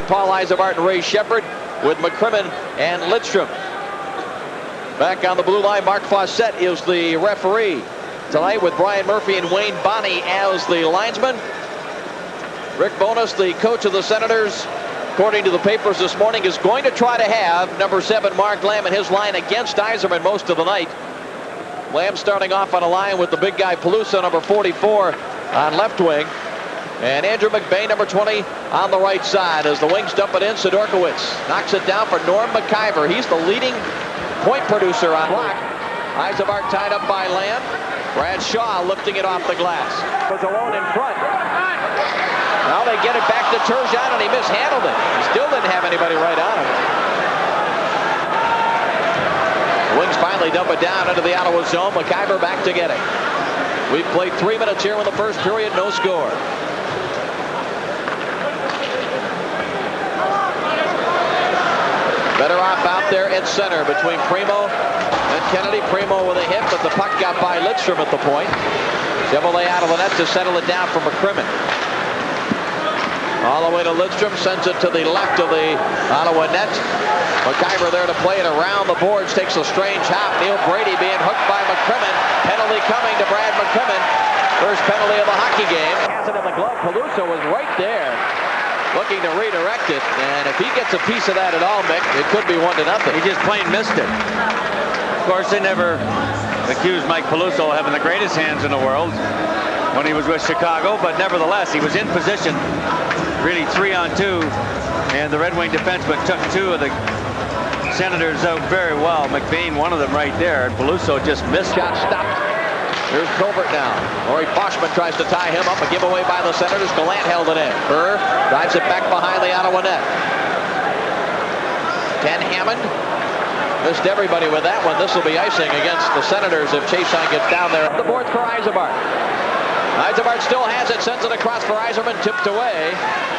Paul Yzerman and Ray Shepard with McCrimmon and Lidstrom. Back on the blue line, Mark Fawcett is the referee tonight with Brian Murphy and Wayne Bonney as the linesman. Rick Bowness, the coach of the Senators, according to the papers this morning, is going to try to have number 7 Mark Lamb in his line against Yzerman most of the night. Lamb starting off on a line with the big guy Peluso, number 44, on left wing. And Andrew McBain, number 20, on the right side as the wings dump it in. Sidorkiewicz knocks it down for Norm McIver. He's the leading point producer on block. Yzerman tied up by Lamb. Brad Shaw lifting it off the glass. Was alone in front. Now they get it back to Turgeon, and he mishandled it. He still didn't have anybody right on him. The Wings finally dump it down into the Ottawa zone. McIver back to get it. We've played 3 minutes here in the first period, no score. Better off out there at center between Primo and Kennedy. Primo with a hit, but the puck got by Lidstrom at the point. Chevrolet out of the net to settle it down for McCrimmon. All the way to Lidstrom, sends it to the left of the Ottawa net. McIver there to play it around the boards, takes a strange hop. Neil Brady being hooked by McCrimmon. Penalty coming to Brad McCrimmon. First penalty of the hockey game. Has it in the glove. Peluso was right there, looking to redirect it, and if he gets a piece of that at all, Mick, it could be 1-0. He just plain missed it. Of course, they never accused Mike Peluso of having the greatest hands in the world when he was with Chicago, but nevertheless, he was in position, really 3-on-2, and the Red Wing defenseman took 2 of the Senators out very well. McBain, one of them right there, and Peluso just missed. Shot stopped. Here's Probert now. Laurie Boschman tries to tie him up. A giveaway by the Senators. Gallant held it in. Burr drives it back behind the Ottawa net. Ken Hammond missed everybody with that one. This will be icing against the Senators if Chason gets down there. The boards for Yzerman. Yzerman still has it. Sends it across for Yzerman. Tipped away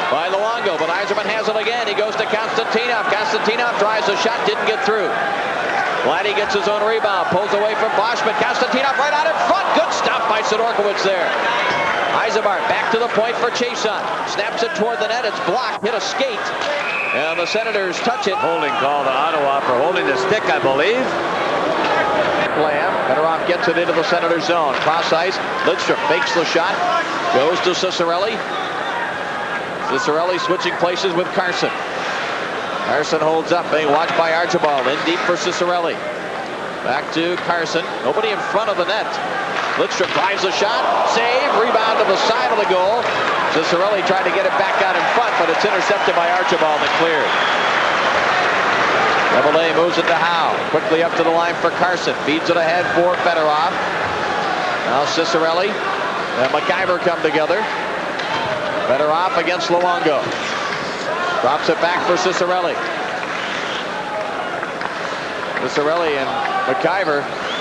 by Luongo. But Yzerman has it again. He goes to Konstantinov. Konstantinov tries a shot. Didn't get through. Vladdy gets his own rebound, pulls away from Boschman. Konstantinov right out in front. Good stop by Sidorkiewicz there. Yzerman back to the point for Chason. Snaps it toward the net. It's blocked. Hit a skate. And the Senators touch it. Holding call to Ottawa for holding the stick, I believe. Lamb, Fedorov gets it into the Senators zone. Cross ice. Lidstrom makes the shot. Goes to Ciccarelli. Ciccarelli switching places with Carson. Carson holds up, being watched by Archibald. In deep for Ciccarelli. Back to Carson. Nobody in front of the net. Lidstrom drives a shot. Save. Rebound to the side of the goal. Ciccarelli tried to get it back out in front, but it's intercepted by Archibald and cleared. Chevrolet moves it to Howe. Quickly up to the line for Carson. Feeds it ahead for Fedorov. Now Ciccarelli and McIver come together. Fedorov against Luongo. Drops it back for Ciccarelli. Ciccarelli and McIver.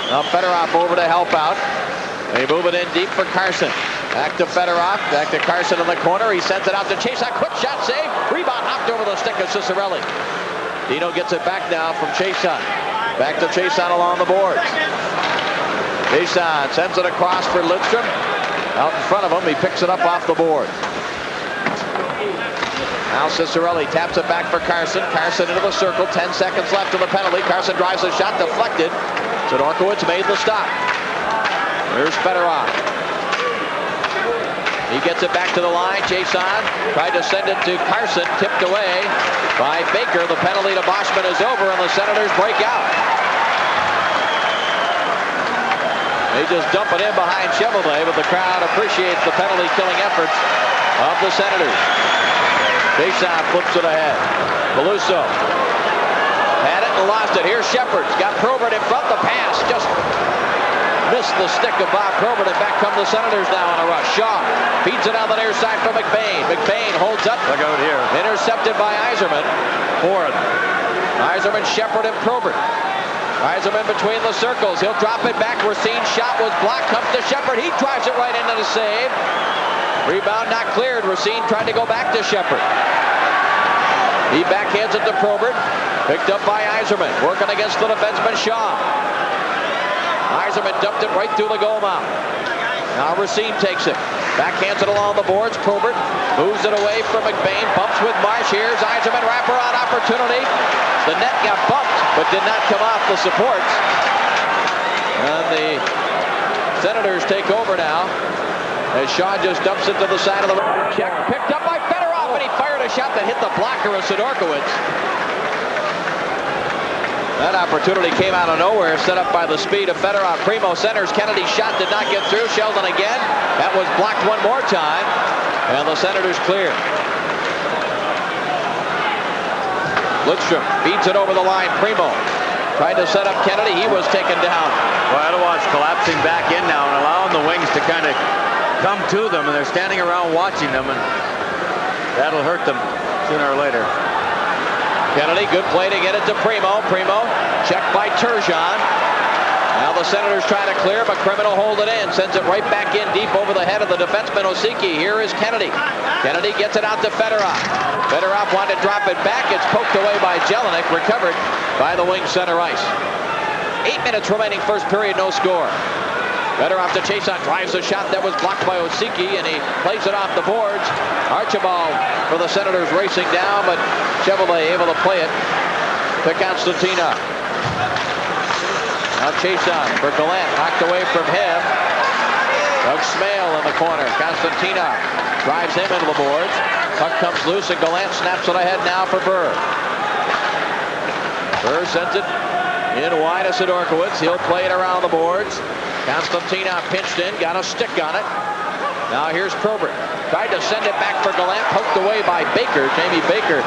Now Fedorov over to help out. They move it in deep for Carson. Back to Fedorov. Back to Carson in the corner. He sends it out to Chason. Quick shot save. Rebound knocked over the stick of Ciccarelli. Dino gets it back now from Chason. Back to Chason along the boards. Chason sends it across for Lidstrom. Out in front of him. He picks it up off the board. Now Ciccarelli taps it back for Carson. Carson into the circle. 10 seconds left in the penalty. Carson drives a shot, deflected. Sidorkiewicz made the stop. Here's Fedorov. He gets it back to the line. Chason tried to send it to Carson. Tipped away by Baker. The penalty to Boschman is over, and the Senators break out. They just dump it in behind Chevrolet, but the crowd appreciates the penalty-killing efforts of the Senators. Chason flips it ahead. Peluso had it and lost it. Here's Shepard. Got Probert in front. The pass just missed the stick of Bob Probert, and back come the Senators now on a rush. Shaw feeds it on the near side for McBain. McBain holds up. Look out here. Intercepted by Yzerman. Fourth. Yzerman, Shepard, and Probert. Yzerman between the circles. He'll drop it back. Racine's shot was blocked. Comes to Shepard. He drives it right into the save. Rebound not cleared. Racine tried to go back to Shepard. He backhands it to Probert. Picked up by Yzerman. Working against the defenseman Shaw. Yzerman dumped it right through the goal mouth. Now Racine takes it. Backhands it along the boards. Probert moves it away from McBain. Bumps with Marsh. Here's Yzerman. opportunity. The net got bumped, but did not come off the supports. And the Senators take over now as Shaw just dumps it to the side of the check. Picked up by Fedorov, and he fired a shot that hit the blocker of Sidorkiewicz. That opportunity came out of nowhere, set up by the speed of Fedorov. Primo centers. Kennedy's shot did not get through. Sheldon again. That was blocked one more time. And the Senators clear. Lidstrom beats it over the line. Primo tried to set up Kennedy. He was taken down. Well, Ottawa's collapsing back in now and allowing the wings to kind of come to them, and they're standing around watching them, and that'll hurt them sooner or later. Kennedy, good play to get it to Primo. Primo, checked by Turgeon. Now the Senators try to clear, but Criminal hold it in. Sends it right back in deep over the head of the defenseman Osiki. Here is Kennedy. Kennedy gets it out to Fedorov. Fedorov wanted to drop it back. It's poked away by Jelinek. Recovered by the wing center ice. 8 minutes remaining first period, no score. Fedorov to Chason, drives a shot that was blocked by Osiki, and he plays it off the boards. Archibald for the Senators racing down, but Chevrolet able to play it to Constantina. Now Chason for Gallant, knocked away from him. Doug Smale in the corner. Constantina drives him into the boards. Puck comes loose, and Gallant snaps it ahead now for Burr. Burr sends it in wide of Sidorkiewicz. He'll play it around the boards. Constantina pinched in, got a stick on it. Now here's Probert. Tried to send it back for Gallant, poked away by Baker. Jamie Baker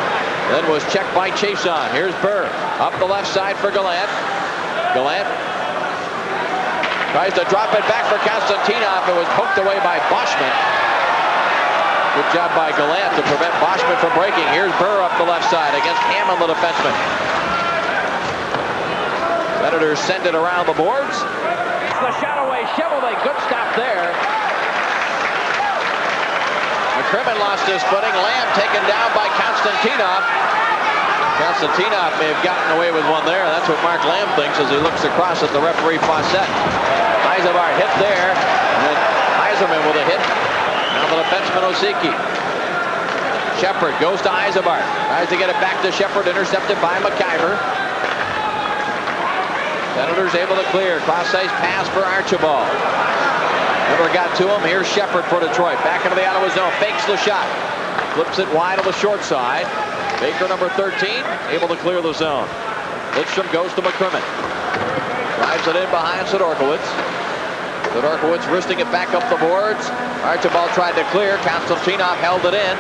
then was checked by Chason. Here's Burr up the left side for Gallant. Gallant tries to drop it back for Constantinov. It was poked away by Boschman. Good job by Gallant to prevent Boschman from breaking. Here's Burr up the left side against Hammond, the defenseman. Senators send it around the boards. The shot away. Chevrolet, good stop there. McCrimmon lost his footing. Lamb taken down by Constantinov. Constantinov may have gotten away with one there. That's what Mark Lamb thinks as he looks across at the referee Fawcett. Eisenbart hit there, and then Eiserman with a hit. Now the defenseman Osiki. Shepard goes to Eisenbart. Tries to get it back to Shepard, intercepted by McIver. Senators able to clear. Cross-ice pass for Archibald. Never got to him. Here's Shepard for Detroit. Back into the Ottawa zone. Fakes the shot. Flips it wide on the short side. Baker, number 13, able to clear the zone. Lidstrom goes to McCrimmon. Drives it in behind Sidorkiewicz. Sidorkiewicz wristing it back up the boards. Archibald tried to clear. Konstantinov held it in.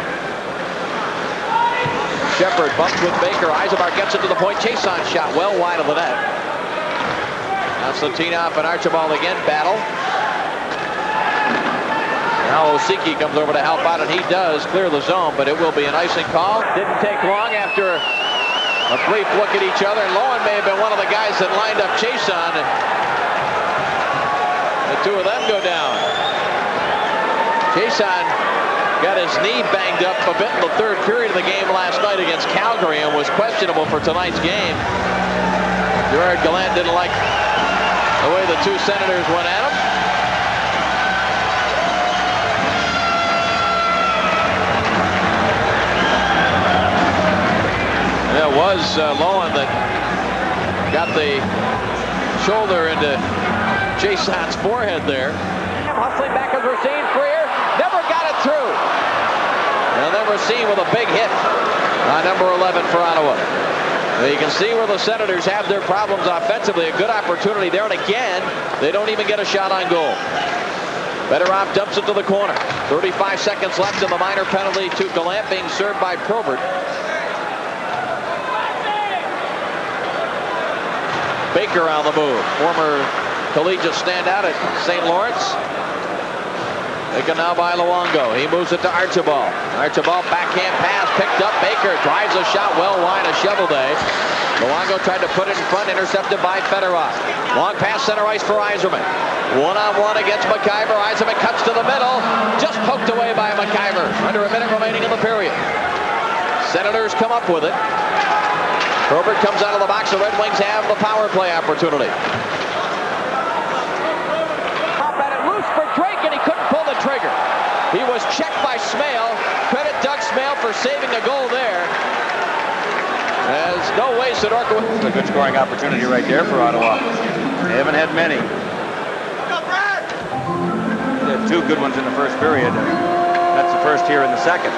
Shepard bumped with Baker. Eisenbart gets it to the point. Chason shot well wide of the net. Konstantinov and Archibald again battle. Now Osiki comes over to help out, and he does clear the zone, but it will be an icing call. Didn't take long after a brief look at each other. And Lowen may have been one of the guys that lined up Chason. The two of them go down. Chason got his knee banged up a bit in the third period of the game last night against Calgary and was questionable for tonight's game. Gerard Gallant didn't like the way the two Senators went at him. It was Lowen that got the shoulder into Jason's forehead there. Hustling back as Racine, Freer never got it through. And then Racine with a big hit on number 11 for Ottawa. You can see where the Senators have their problems offensively. A good opportunity there, and again, they don't even get a shot on goal. Fedorov dumps it to the corner. 35 seconds left in the minor penalty to Gallant, being served by Probert. Baker on the move. Former collegiate standout at St. Lawrence. Taken now by Luongo. He moves it to Archibald. Archibald backhand pass picked up. Baker drives a shot well wide of Chevrolet. Luongo tried to put it in front, intercepted by Fedorov. Long pass center ice for Yzerman. One-on-one against McIver. Yzerman cuts to the middle. Just poked away by McIver. Under a minute remaining in the period. Senators come up with it. Probert comes out of the box. The Red Wings have the power play opportunity. Pop at it loose for Drake, and he couldn't pull the trigger. He was checked by Smale. Credit Doug Smale for saving a goal there. No way, Sidorkowicz. A good scoring opportunity right there for Ottawa. They haven't had many. They had two good ones in the first period. That's the first here in the second.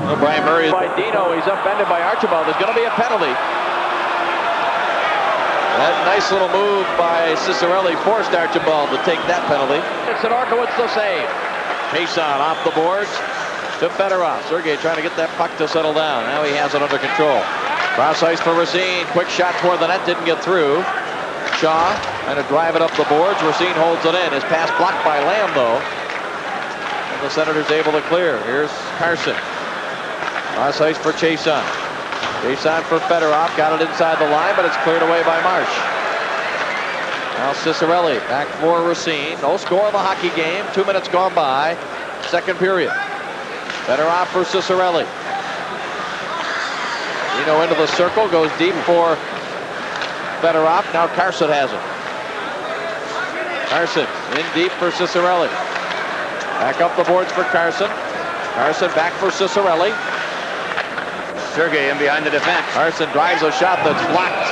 Oh, Brian Murray is by Dino. He's upended by Archibald. There's going to be a penalty. That nice little move by Cicerelli forced Archibald to take that penalty. It's Sidorkowicz to save. Chiasson off the boards to Fedorov. Sergei trying to get that puck to settle down. Now he has it under control. Cross ice for Racine. Quick shot toward the net. Didn't get through. Shaw trying to drive it up the boards. Racine holds it in. His pass blocked by Lamb, though. And the Senators able to clear. Here's Carson. Cross ice for Chiasson. Chiasson for Fedorov. Got it inside the line, but it's cleared away by Marsh. Now Cicerelli back for Racine. No score in the hockey game. 2 minutes gone by. Second period. Fedorov for Cicerelli. Dino into the circle. Goes deep for Fedorov. Now Carson has it. Carson in deep for Cicerelli. Back up the boards for Carson. Carson back for Cicerelli. Sergei in behind the defense. Carson drives a shot that's blocked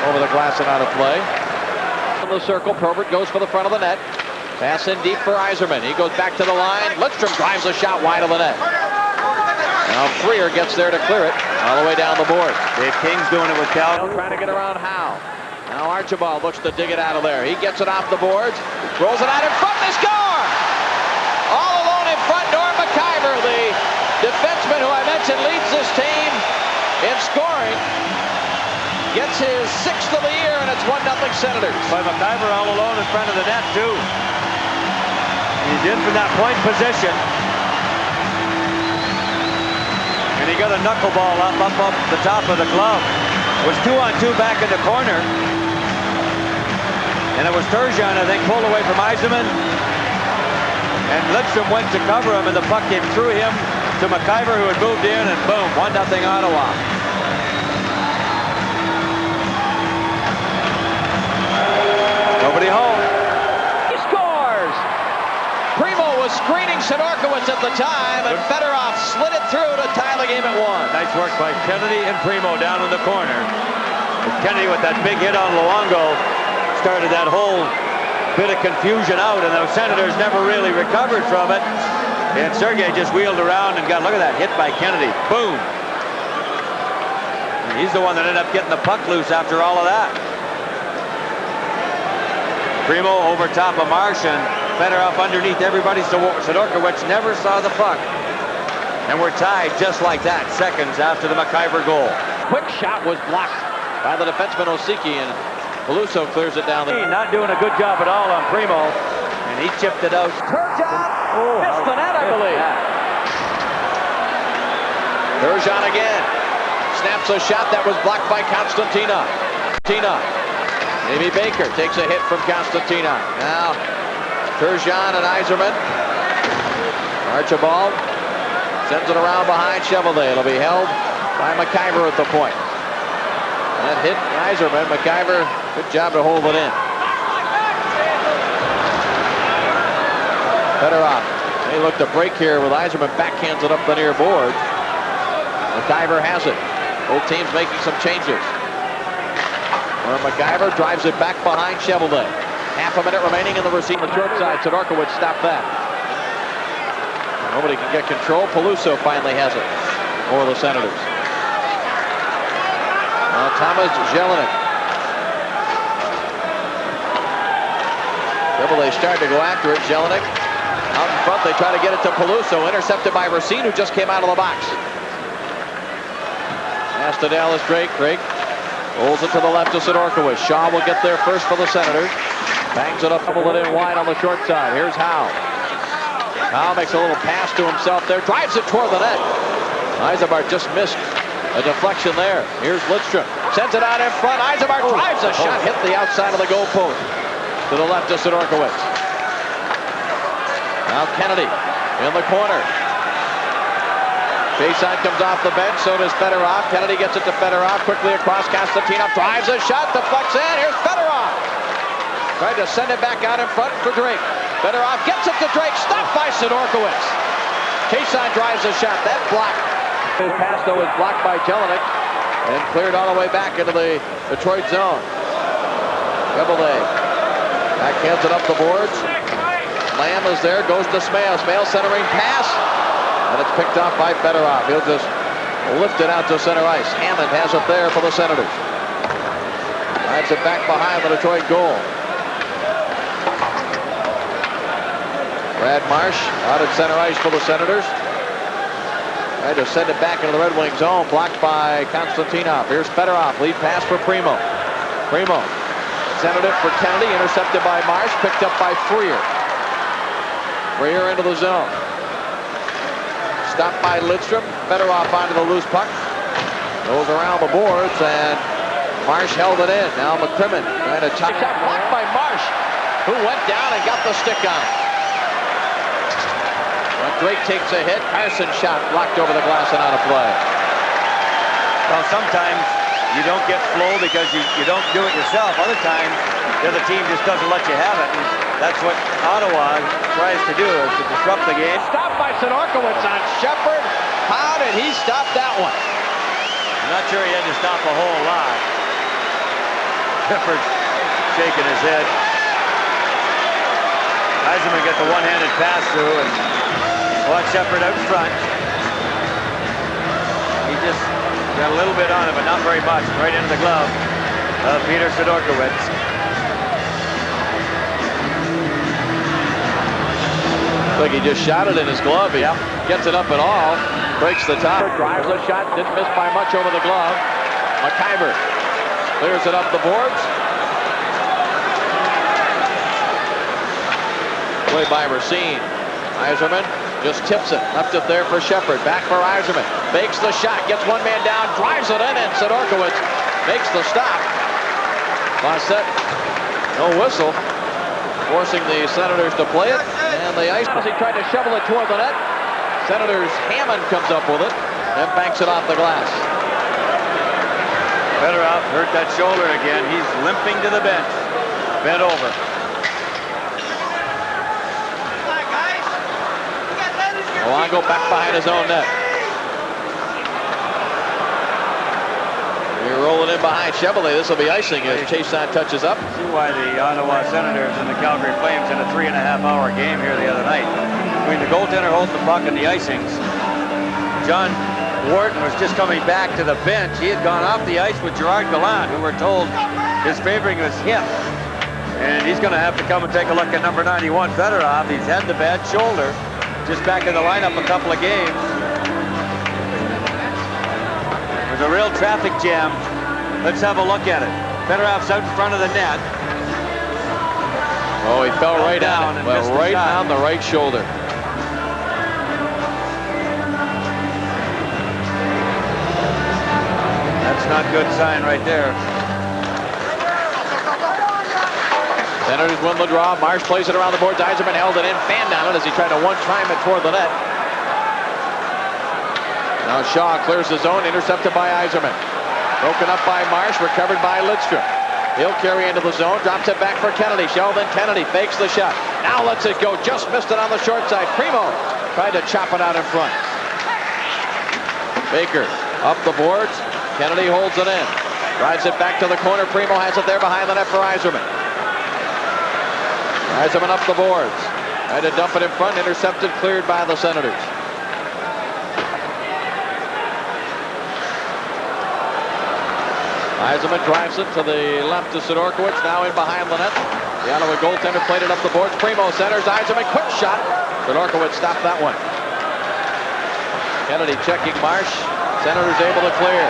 over the glass and out of play. In the circle, Probert goes for the front of the net. Pass in deep for Yzerman. He goes back to the line. Lidstrom drives a shot wide of the net. Now Freer gets there to clear it all the way down the board. Dave King's doing it with Cal. Trying to get around Howe. Now Archibald looks to dig it out of there. He gets it off the boards. Rolls it out in front. They score! All alone in front, Norm McIver, the defenseman who I mentioned leads this team in scoring. Gets his 6th of the year, and it's 1-0 Senators. By McIver all alone in front of the net, too. He's in from that point position. And he got a knuckleball up the top of the glove. It was 2-on-2 back in the corner. And it was Turgeon, I think, pulled away from Yzerman. And Lidstrom went to cover him, and the puck came through him to McIver, who had moved in, and boom, 1-0 Ottawa. Nobody home. He scores! Primo was screening Sidorkowicz at the time, and Fedorov slid it through to tie the game at 1. Nice work by Kennedy and Primo down in the corner. Kennedy with that big hit on Luongo started that whole bit of confusion out, and the Senators never really recovered from it. And Sergei just wheeled around and got, look at that hit by Kennedy. Boom. And he's the one that ended up getting the puck loose after all of that. Primo over top of Marsh, and Fedorov underneath everybody. So Sidorkowicz never saw the puck. And we're tied just like that, seconds after the McIver goal. Quick shot was blocked by the defenseman Osiki, and Peluso clears it down. Not doing a good job at all on Primo, and he chipped it out. Turgeon missed the net, I believe. Turgeon again snaps a shot that was blocked by Constantina. Maybe Baker takes a hit from Constantina. Now Turgeon and Yzerman. Archibald sends it around behind Chevalier. It'll be held by McIver at the point. That hit Yzerman. McIver, good job to hold it in. Fedorov, they look to break here with Yzerman, backhands it up the near board. McIver has it. Both teams making some changes. Where McIver drives it back behind Chevalier. Half a minute remaining in the Racine. The short side, Sidorkowicz stopped that. Nobody can get control. Peluso finally has it for the Senators. Now Thomas Jelinek. Chevalier started to go after it. Jelinek out in front. They try to get it to Peluso. Intercepted by Racine, who just came out of the box. Pass to Dallas Drake. Drake rolls it to the left to Sidorkowicz. Shaw will get there first for the Senators. Bangs it up, double it in wide on the short side. Here's Howe. Howe makes a little pass to himself there. Drives it toward the net. Yzerman just missed a deflection there. Here's Lidstrom. Sends it out in front. Yzerman drives a shot. Hit the outside of the goal post. To the left to Sidorkowicz. Now Kennedy in the corner. Chiasson comes off the bench, so does Fedorov. Kennedy gets it to Fedorov, quickly across. Constantinov drives a shot, deflects in. Here's Fedorov. Trying to send it back out in front for Drake. Fedorov gets it to Drake, stopped by Sidorkowicz. Chiasson drives a shot, that blocked His pass, though, is blocked by Jelinek and cleared all the way back into the Detroit zone. Cheveldae backhands it up the boards. Lamb is there, goes to Smale. Smale centering pass, and it's picked off by Fedorov. He'll just lift it out to center ice. Hammond has it there for the Senators. Drives it back behind the Detroit goal. Brad Marsh out at center ice for the Senators. Tried to send it back into the Red Wing zone, blocked by Konstantinov. Here's Fedorov, lead pass for Primo. Primo centered it for Kennedy, intercepted by Marsh, picked up by Freer. Freer into the zone. Stopped by Lidstrom. Fedorov onto the loose puck. Goes around the boards, and Marsh held it in. Now McCrimmon trying to chop. Shot blocked by Marsh, who went down and got the stick on it. When Drake takes a hit, Carson's shot blocked over the glass and out of play. Well, sometimes you don't get flow because you don't do it yourself. Other times, the other team just doesn't let you have it. And that's what Ottawa tries to do, is to disrupt the game. Stopped by Sidorkiewicz on Shepard. How did he stop that one? I'm not sure he had to stop a whole lot. Shepard shaking his head. Yzerman gets the one-handed pass through, and watch Shepard out front. He just got a little bit on it, but not very much. Right into the glove of Peter Sidorkiewicz. Like he just shot it in his glove. He gets it up and all. Breaks the top. Drives the shot. Didn't miss by much over the glove. McIver clears it up the boards. Play by Racine. Yzerman just tips it. Left it there for Shepard. Back for Yzerman. Fakes the shot. Gets one man down. Drives it in. And Sidorkiewicz makes the stop. Fawcett, no whistle. Forcing the Senators to play it. And the ice, he tried to shovel it toward the net. Senators Hammond comes up with it and banks it off the glass. Fedorov hurt that shoulder again. He's limping to the bench. Bent over. Luongo back behind his own net. You're rolling in behind Cheveldae. This will be icing as Chiasson touches up. See why the Ottawa Senators and the Calgary Flames in a 3.5-hour game here the other night. Between the goaltender holding the puck and the icings, John Wharton was just coming back to the bench. He had gone off the ice with Gerard Gallant, who we're told is favoring his hip. And he's going to have to come and take a look at number 91, Fedorov. He's had the bad shoulder. Just back in the lineup a couple of games. There's a real traffic jam. Let's have a look at it. Fedorov's out in front of the net. Oh, he fell right down. Well, right on the right shoulder. That's not good sign right there. Senators win the draw. Marsh plays it around the boards. Yzerman held it in, fanned on it as he tried to one-time it toward the net. Now Shaw clears the zone, intercepted by Yzerman. Broken up by Marsh, recovered by Lidstrom. He'll carry into the zone, drops it back for Kennedy. Sheldon Kennedy fakes the shot. Now lets it go, just missed it on the short side. Primo tried to chop it out in front. Baker up the boards. Kennedy holds it in. Drives it back to the corner. Primo has it there behind the net for Yzerman. Yzerman up the boards. Tried to dump it in front, intercepted, cleared by the Senators. Yzerman drives it to the left to Sidorkiewicz, now in behind the net. The Ottawa goaltender played it up the boards. Primo centers. Yzerman, quick shot. Sidorkiewicz stopped that one. Kennedy checking Marsh. Senators able to clear.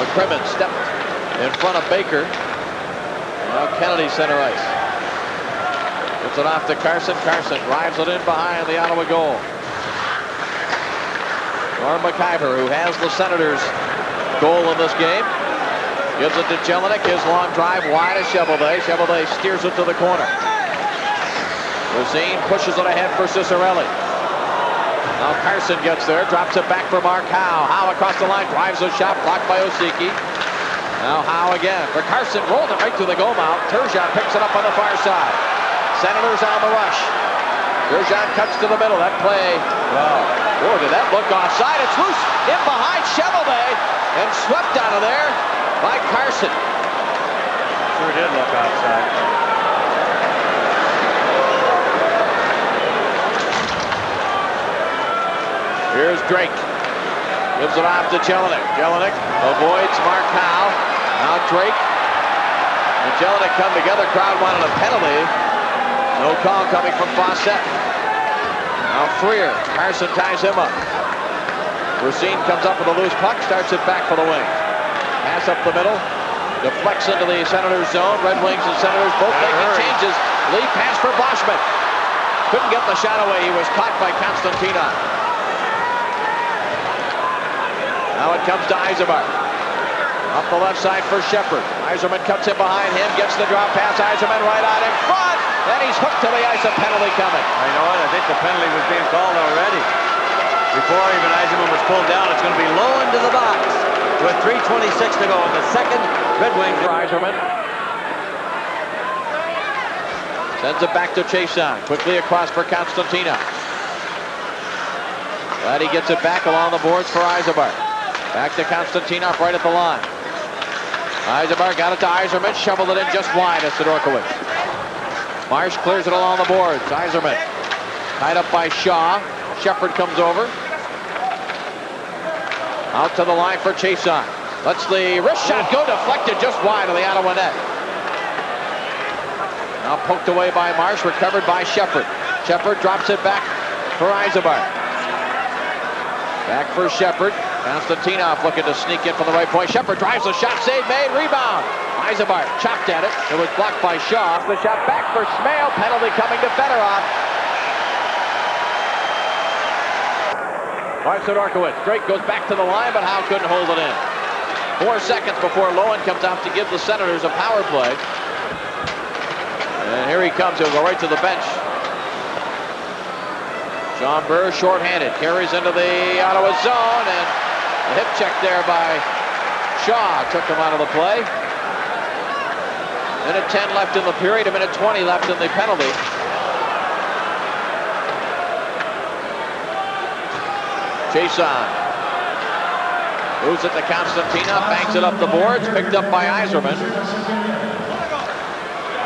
McCrimmon stepped in front of Baker. Now Kennedy center ice. Gets it off to Carson. Carson drives it in behind the Ottawa goal. Norm McIver, who has the Senators' goal in this game, gives it to Jelinek. His long drive wide of Cheveldae. Cheveldae steers it to the corner. Racine pushes it ahead for Cicerelli. Now Carson gets there, drops it back for Mark Howe. Howe across the line, drives a shot, blocked by Osiki. Now Howe again for Carson, rolled it right to the goal mouth. Turgeon picks it up on the far side. Senators on the rush. Turgeon cuts to the middle. That play Boy, did that look offside. It's loose in behind Chevalier and swept out of there by Carson. Sure did look offside. Here's Drake. Gives it off to Jelinek. Jelinek avoids Mark Howe. Now Drake and Jelinek come together. Crowd wanted a penalty. No call coming from Fawcett. Now Freer. Carson ties him up. Racine comes up with a loose puck. Starts it back for the Wings. Pass up the middle. Deflects into the Senators zone. Red Wings and Senators both making changes. Lead pass for Boschman. Couldn't get the shot away. He was caught by Konstantinov. Now it comes to Eisenberg. Up the left side for Shepard. Yzerman cuts in behind him, gets the drop pass. Yzerman right out in front, and he's hooked to the ice. A penalty coming. You know what? I think the penalty was being called already. Before even Yzerman was pulled down, it's going to be low into the box. With 3:26 to go in the second, Red Wings. Yzerman sends it back to Chason. Quickly across for Konstantinov. Glad he gets it back along the boards for Eisenberg. Back to Konstantinov right at the line. Eisenberg got it to Yzerman, shoveled it in just wide at Sidorkiewicz. Marsh clears it along the boards. Yzerman tied up by Shaw. Shepard comes over. Out to the line for Chason. Lets the wrist shot go, deflected just wide of the Ottawa net. Now poked away by Marsh, recovered by Shepard. Shepard drops it back for Eisenberg. Back for Shepard. Konstantinov looking to sneak in from the right point. Shepard drives the shot, save made, rebound. Eisenberg chopped at it. It was blocked by Shaw. The shot back for Smale. Penalty coming to Fedorov. By Sidorkiewicz. Drake goes back to the line, but Howe couldn't hold it in. 4 seconds before Lowen comes out to give the Senators a power play. And here he comes. He'll go right to the bench. John Burr shorthanded, carries into the Ottawa zone, and a hip check there by Shaw took him out of the play. Minute 10 left in the period, a minute 20 left in the penalty. Chason moves it to Konstantinov, banks it up the boards, picked up by Yzerman.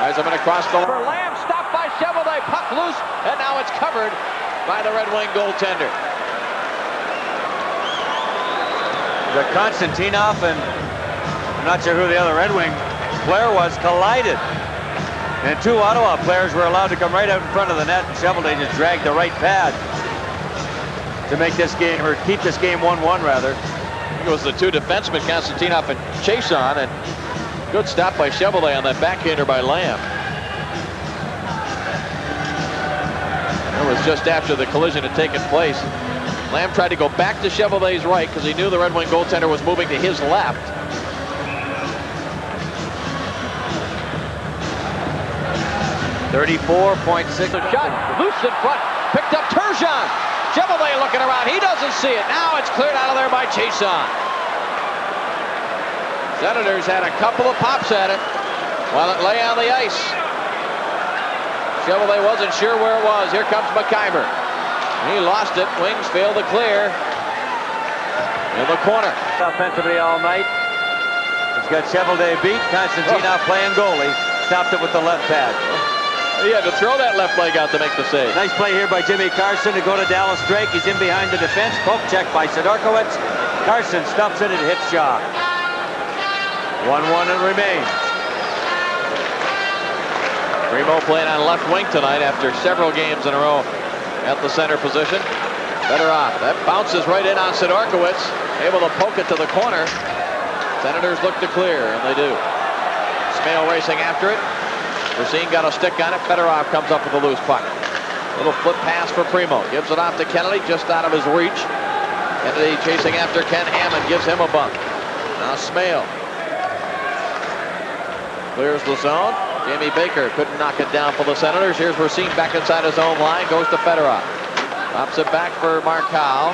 Yzerman across the line. Lamb stopped by Chevalier, puck loose, and now it's covered by the Red Wing goaltender. The Konstantinov and I'm not sure who the other Red Wing player was, collided. And 2 Ottawa players were allowed to come right out in front of the net, and Chevalier just dragged the right pad to make this game, or keep this game 1-1 rather. I think it was the 2 defensemen, Konstantinov and Chason, and good stop by Chevalier on that backhander by Lamb. It was just after the collision had taken place. Lamb tried to go back to Chevalier's right because he knew the Red Wing goaltender was moving to his left. .36. Shot loose in front, picked up Turgeon. Chevalier looking around, he doesn't see it. Now it's cleared out of there by Chason. Senators had a couple of pops at it while it lay on the ice. Chevalier wasn't sure where it was. Here comes McIver. He lost it. Wings failed to clear. In the corner. Offensively all night. He's got Chevalier beat. Konstantinov playing goalie. Stopped it with the left pad. He had to throw that left leg out to make the save. Nice play here by Jimmy Carson to go to Dallas Drake. He's in behind the defense. Poke check by Sidorkiewicz. Carson stumps it and hits Shaw. 1-1 it remains. Primo playing on left wing tonight after several games in a row at the center position. Fedorov. That bounces right in on Sidorkiewicz. Able to poke it to the corner. Senators look to clear, and they do. Smale racing after it. Racine got a stick on it. Fedorov comes up with a loose puck. Little flip pass for Primo. Gives it off to Kennedy, just out of his reach. Kennedy chasing after Ken Hammond, gives him a bump. Now Smale clears the zone. Jamie Baker couldn't knock it down for the Senators. Here's Racine back inside his own line. Goes to Fedorov. Drops it back for Mark Howe.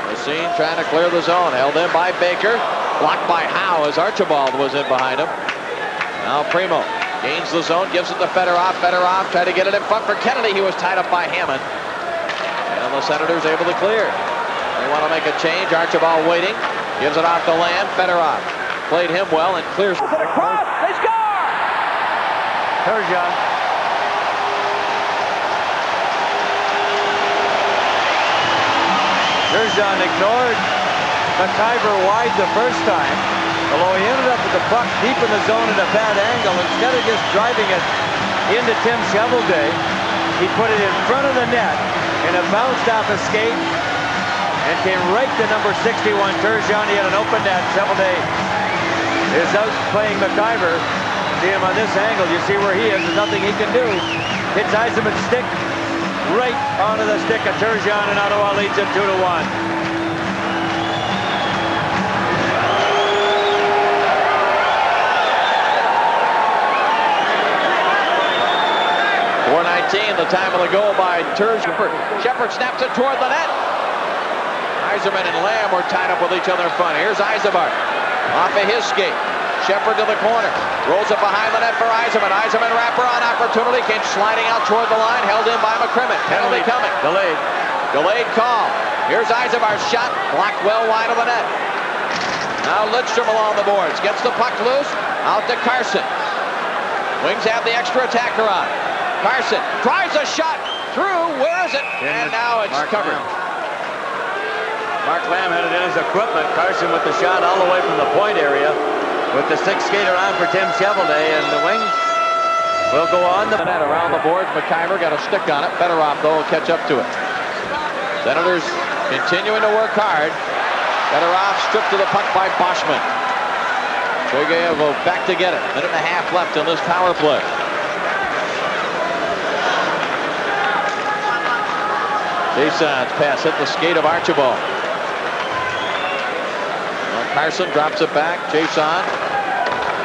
Racine trying to clear the zone. Held in by Baker. Blocked by Howe as Archibald was in behind him. Now Primo Gains the zone, gives it to Fedorov. Fedorov tried to get it in front for Kennedy. He was tied up by Hammond. And the Senators able to clear. They want to make a change. Archibald waiting. Gives it off to Lamb. Fedorov played him well and clears it across. They score! Turgeon. Turgeon ignored McIver wide the first time, although he ended up with the puck deep in the zone at a bad angle. Instead of just driving it into Tim Shovelday, he put it in front of the net, and it bounced off a skate and came right to number 61, Turgeon. He had an open net. Shovelday is out playing McIver. See him on this angle. You see where he is. There's nothing he can do. Hits Yzerman's stick right onto the stick of Turgeon, and Ottawa leads it 2-1. 4:19, the time of the goal by Shepard. Shepard snaps it toward the net. Yzerman and Lamb were tied up with each other in front. Here's Yzerman off of his skate. Shepard to the corner. Rolls it behind the net for Yzerman. Yzerman wraparound opportunity. Came sliding out toward the line. Held in by McCrimmon. Penalty coming. Delayed. Delayed call. Here's Yzerman's shot. Blocked well wide of the net. Now Lidstrom along the boards. Gets the puck loose. Out to Carson. Wings have the extra attacker on. Carson drives a shot through. Where is it? And now it's covered. Mark Lamb had it in his equipment. Carson with the shot all the way from the point area with the sixth skater on for Tim Shovelday, and the wings will go on. The net around the boards. McIver got a stick on it. Fedorov, though, will catch up to it. Senators continuing to work hard. Fedorov stripped to the puck by Boschman. Sergeyev will back to get it. Minute and a half left in this power play. Jason's pass hit the skate of Archibald. Carson drops it back. Jason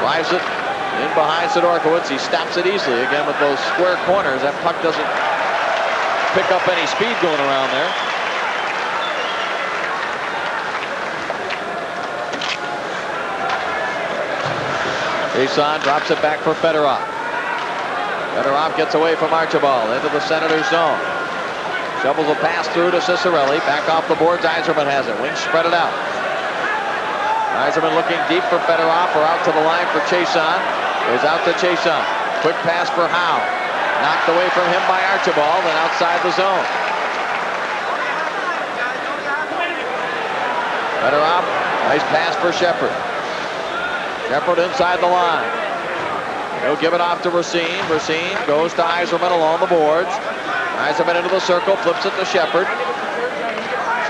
drives it in behind Sidorkowicz. He stops it easily. Again, with those square corners, that puck doesn't pick up any speed going around there. Jason drops it back for Fedorov. Fedorov gets away from Archibald into the Senators zone. Shovels a pass through to Cicerelli. Back off the boards. Yzerman has it. Wings spread it out. Yzerman looking deep for Fedorov, or out to the line for Chason. Goes out to Chason. Quick pass for Howe. Knocked away from him by Archibald and outside the zone. Fedorov, nice pass for Shepard. Shepard inside the line. He'll give it off to Racine. Racine goes to Yzerman along the boards. Yzerman into the circle, flips it to Shepard.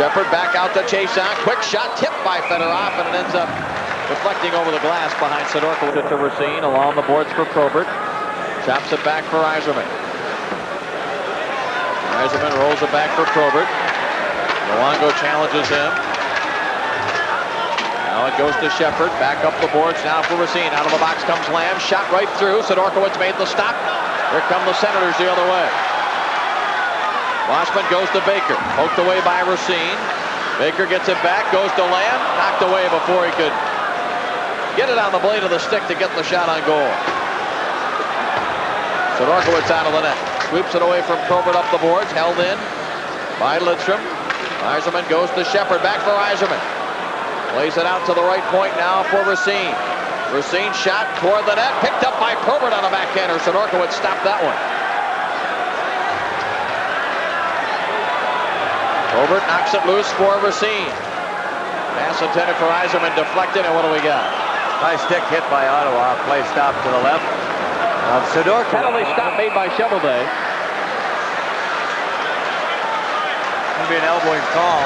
Shepard back out to Chason. Quick shot tipped by Fedorov, and it ends up deflecting over the glass behind Sidorkowicz to Racine along the boards for Probert. Chops it back for Yzerman. Yzerman rolls it back for Probert. Luongo challenges him. Now it goes to Shepard. Back up the boards now for Racine. Out of the box comes Lamb. Shot right through. Sidorkowicz made the stop. Here come the Senators the other way. Boschman goes to Baker. Poked away by Racine. Baker gets it back. Goes to Lamb. Knocked away before he could get it on the blade of the stick to get the shot on goal. Sidorkowicz out of the net. Sweeps it away from Probert up the boards. Held in by Lidstrom. Yzerman goes to Shepard. Back for Yzerman. Plays it out to the right point now for Racine. Racine shot toward the net. Picked up by Probert on the backhander. Sidorkowicz stopped that one. Probert knocks it loose for Racine. Pass intended for Yzerman, deflected, and what do we got? Nice stick hit by Ottawa. Play stop to the left of Sidorkowicz. Penalty stop made by Shovelday. Going to be an elbowing call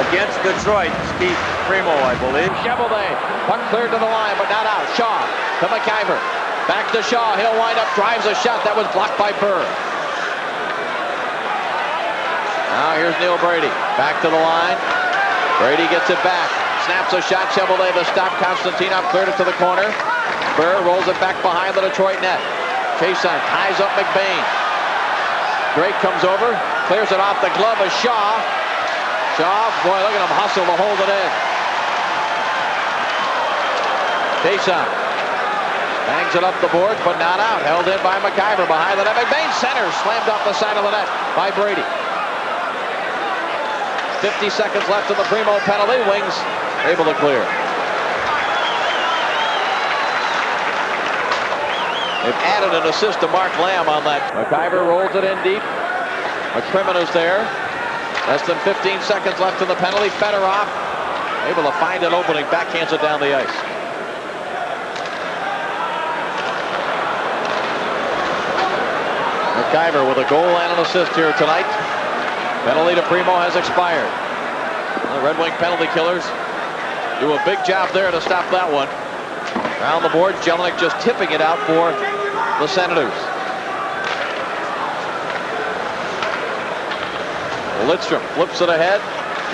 against Detroit. Steve Primo, I believe. Shovelday, puck cleared to the line, but not out. Shaw to McIver. Back to Shaw. He'll wind up, drives a shot that was blocked by Burr. Now here's Neil Brady. Back to the line. Brady gets it back. Snaps a shot. Shovelday the stop. Konstantinov cleared it to the corner. Burr rolls it back behind the Detroit net. Chason ties up McBain. Drake comes over. Clears it off the glove of Shaw. Shaw, boy, look at him hustle to hold it in. Jason bangs it up the boards, but not out. Held in by McIver behind the net. McBain centers, slammed off the side of the net by Brady. 50 seconds left in the Primo penalty. Wings able to clear. They've added an assist to Mark Lamb on that. McIver rolls it in deep. McCrimmon is there. Less than 15 seconds left in the penalty. Fedorov able to find an opening. Backhands it down the ice. McIver with a goal and an assist here tonight. Penalty to Primo has expired. The Red Wing penalty killers do a big job there to stop that one. Around the board, Jelinek just tipping it out for the Senators. Lidstrom flips it ahead.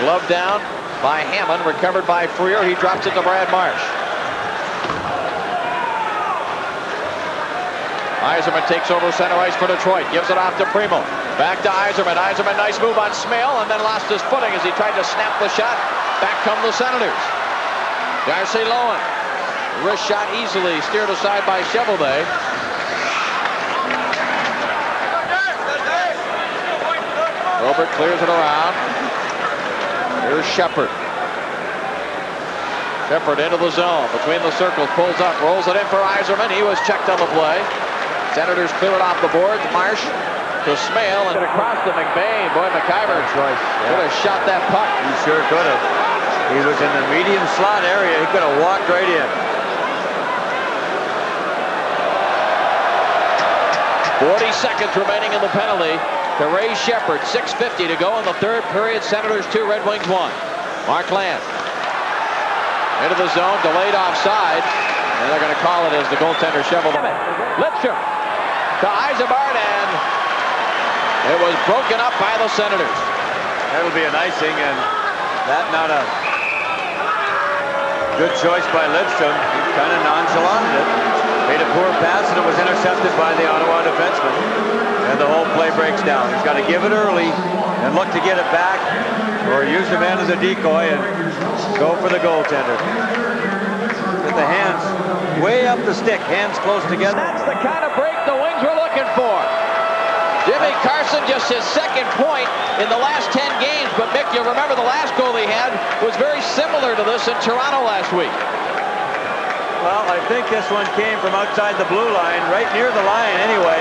Glove down by Hammond. Recovered by Freer. He drops it to Brad Marsh. Yzerman takes over center ice for Detroit. Gives it off to Primo. Back to Yzerman. Yzerman, nice move on Smale, and then lost his footing as he tried to snap the shot. Back come the Senators. Darcy Lowen. Wrist shot easily steered aside by Cheveldae. Robert clears it around. Here's Shepard. Shepard into the zone. Between the circles. Pulls up. Rolls it in for Yzerman. He was checked on the play. Senators clear it off the boards. Marsh to Smale. And across to McBain. Boy, McIver could have shot that puck. He sure could have. He was in the medium slot area. He could have walked right in. 40 seconds remaining in the penalty to Ray Shepard. 6:50 to go in the third period. Senators 2, Red Wings 1. Mark Lamb into the zone, delayed offside, and they're going to call it as the goaltender shoveled. Lidstrom to Yzerman, and it was broken up by the Senators. That'll be an icing, and that not a good choice by Lidstrom. He kind of nonchalanted it. Made a poor pass, and it was intercepted by the Ottawa defenseman. And the whole play breaks down. He's got to give it early and look to get it back, or use the man as a decoy and go for the goaltender. With the hands way up the stick, hands close together. That's the kind of break the Wings were looking for. Jimmy Carson just his second point in the last 10 games, but Mick, you remember the last goal he had was very similar to this in Toronto last week. Well, I think this one came from outside the blue line, right near the line anyway.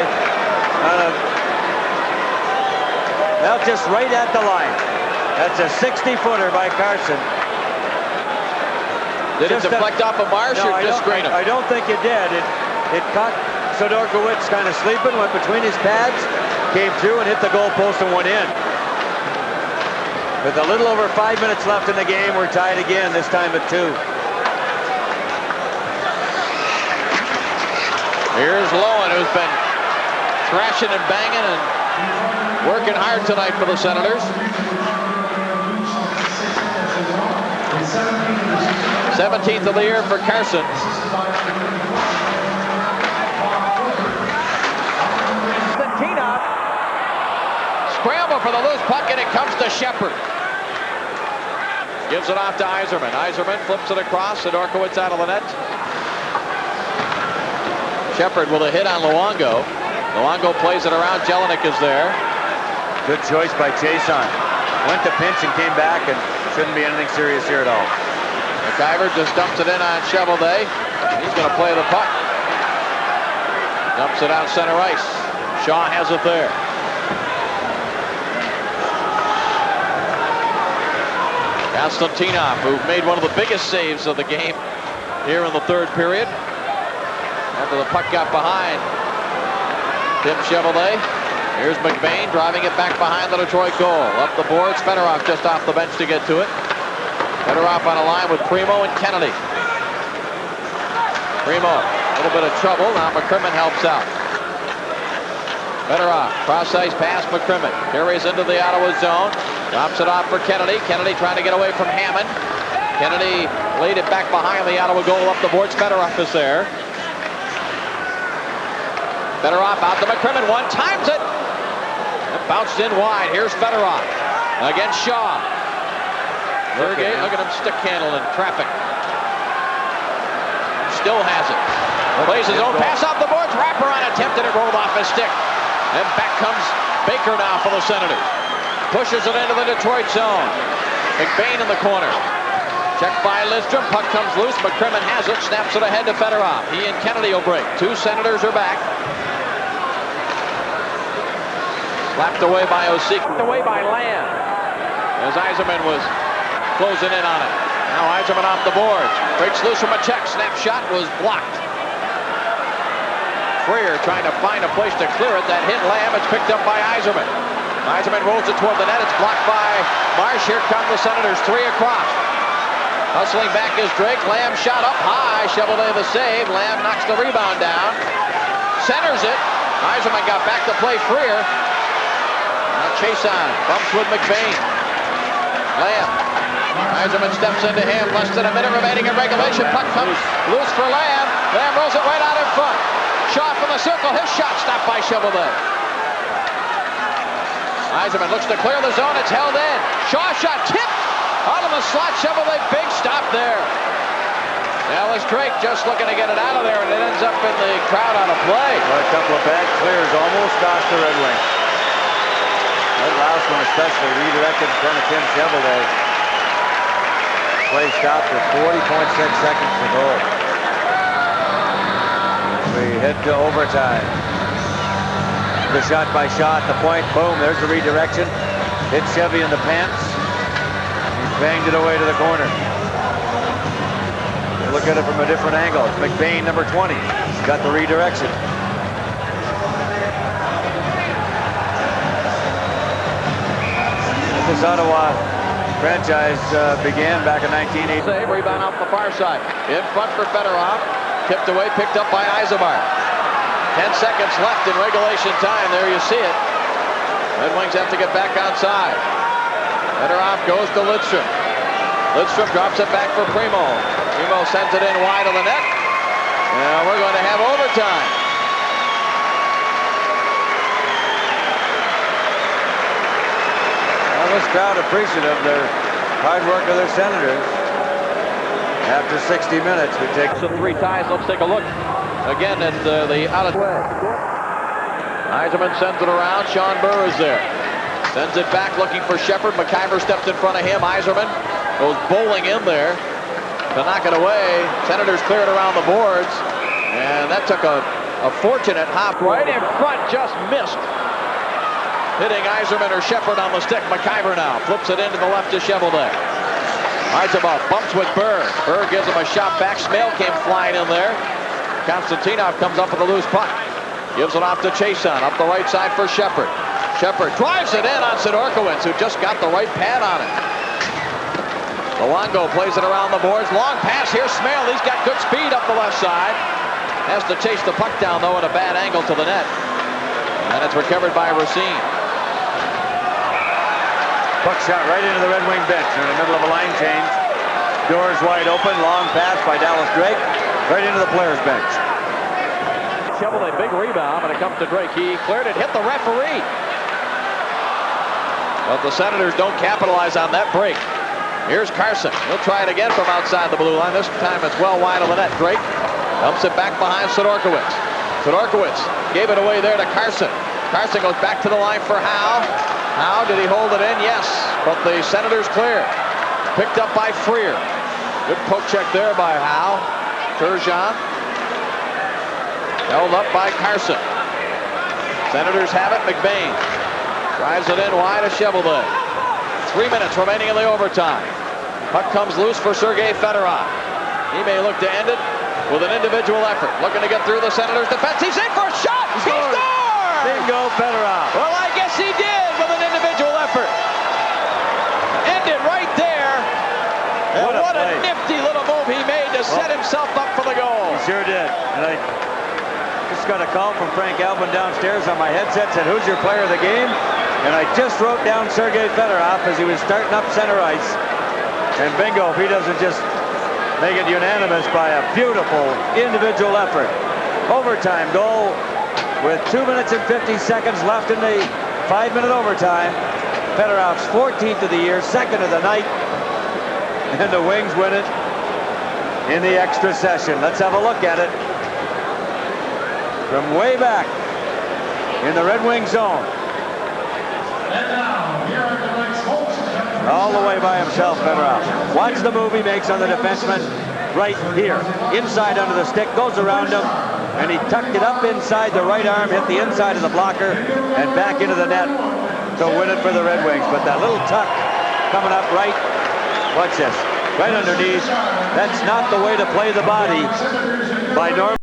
Well, just right at the line. That's a 60-footer by Carson. Did it deflect off of Marsh or just screen him? I don't think it did. It caught Sodorkowicz kind of sleeping, went between his pads, came through and hit the goal post and went in. With a little over 5 minutes left in the game, we're tied again, this time at 2. Here's Lowen, who's been thrashing and banging and working hard tonight for the Senators. 17th of the year for Carson. Tina scramble for the loose puck, and it comes to Shepard. Gives it off to Yzerman. Yzerman flips it across. Sodorkowicz out of the net. Shepard with a hit on Luongo. Luongo plays it around. Jelinek is there. Good choice by Chason. Went to pinch and came back, and shouldn't be anything serious here at all. McIver just dumps it in on Cheveldae. He's going to play the puck. Dumps it out center ice. Shaw has it there. Konstantinov, who made one of the biggest saves of the game here in the third period. After the puck got behind Tim Cheveldae. Here's McBain driving it back behind the Detroit goal. Up the boards, Fedorov just off the bench to get to it. Fedorov on a line with Primo and Kennedy. Primo, a little bit of trouble. Now McCrimmon helps out. Fedorov, cross-ice pass McCrimmon. Carries into the Ottawa zone. Drops it off for Kennedy. Kennedy trying to get away from Hammond. Kennedy laid it back behind the Ottawa goal. Up the boards, Fedorov is there. Fedorov out to McCrimmon. One times it. It bounced in wide. Here's Fedorov against Shaw. Sergei, look at him stick handling traffic. still has it. Plays his own pass off the boards. Wraparound attempted, it rolled off his stick. And back comes Baker now for the Senators. Pushes it into the Detroit zone. McBain in the corner. Checked by Lidstrom. Puck comes loose. McCrimmon has it. Snaps it ahead to Fedorov. He and Kennedy will break. Two Senators are back. Slapped away by Osik. Away by Lamb. As Yzerman was closing in on it. Now Yzerman off the boards. Breaks loose from a check. Snap shot was blocked. Freer trying to find a place to clear it. That hit Lamb. It's picked up by Yzerman. Yzerman rolls it toward the net. It's blocked by Marsh. Here come the Senators. 3 across. Hustling back is Drake. Lamb shot up high. Chevalier the save. Lamb knocks the rebound down. Centers it. Yzerman got back to play Freer. Now Chason bumps with McBain. Lamb. Yzerman steps into him. Less than a minute remaining in regulation. Puck comes loose for Lamb. Lamb rolls it right out in front. Shaw from the circle. His shot stopped by Chevalier. Yzerman looks to clear the zone. It's held in. Shaw shot tipped out of the slot. Chevalier, big stop there. Dallas Drake just looking to get it out of there, and it ends up in the crowd on a play. Well, a couple of bad clears almost cost the Red Wings. That last one especially redirected in front of Tim Chevalier. Play stopped with 40.6 seconds to go. We head to overtime. The shot by Shaw at the point. Boom, there's the redirection. Hit Chevy in the pants. He banged it away to the corner. Look at it from a different angle. It's McBain, number 20. He's got the redirection. This Ottawa franchise began back in 1980. Save, rebound off the far side. In front for Fedorov. Tipped away, picked up by Yzerman. 10 seconds left in regulation time. There you see it. Red Wings have to get back outside. Fedorov goes to Lidstrom. Lidstrom drops it back for Primo. Primo sends it in wide of the net. And we're going to have overtime. Well, this crowd appreciative of their hard work of their Senators. After 60 minutes, we take some 3 ties. Let's take a look again at the out of way. Yzerman sends it around. Sean Burr is there. Sends it back looking for Shepard. McIver steps in front of him. Yzerman goes bowling in there to knock it away. Senators clear it around the boards. And that took a fortunate hop right in front. Just missed. Hitting Yzerman or Shepard on the stick. McIver now flips it into the left to Chevalier. Yzerman bumps with Burr. Burr gives him a shot back. Smale came flying in there. Konstantinov comes up with a loose puck. Gives it off to Chason. Up the right side for Shepard. Shepard drives it in on Sidorkowicz, who just got the right pad on it. Luongo plays it around the boards. Long pass here. Smale, he's got good speed up the left side. Has to chase the puck down, though, at a bad angle to the net. And it's recovered by Racine. puck shot right into the Red Wing bench. They're in the middle of a line change. Doors wide open. Long pass by Dallas Drake. Right into the players' bench. Chevalier, big rebound, and it comes to Drake. He cleared it, hit the referee. But the Senators don't capitalize on that break. Here's Carson. He'll try it again from outside the blue line. This time it's well wide of the net. Drake dumps it back behind Sidorkowicz. Sidorkowicz gave it away there to Carson. Carson goes back to the line for Howe. Howe, did he hold it in? Yes, but the Senators clear. Picked up by Freer. Good poke check there by Howe. Turgeon. Held up by Carson. Senators have it. McBain drives it in wide to Chevalier. 3 minutes remaining in the overtime. Puck comes loose for Sergei Fedorov. He may look to end it with an individual effort. Looking to get through the Senators' defense. He's in for a shot. He scored! Bingo, Fedorov. Well, I guess he did with an individual effort. End it right there. And what a nifty little move he made to set himself up for the goal. He sure did. And I just got a call from Frank Albin downstairs on my headset. Said, who's your player of the game? And I just wrote down Sergei Fedorov as he was starting up center ice. And bingo, if he doesn't just make it unanimous by a beautiful individual effort. Overtime goal with 2 minutes and 50 seconds left in the 5-minute overtime. Fedorov's 14th of the year, second of the night. And the Wings win it in the extra session. Let's have a look at it from way back in the Red Wing zone. All the way by himself, Fedorov. Watch the move he makes on the defenseman right here. Inside under the stick, goes around him, and he tucked it up inside the right arm, hit the inside of the blocker, and back into the net to win it for the Red Wings. But that little tuck coming up right, watch this, right underneath. That's not the way to play the body by Norm.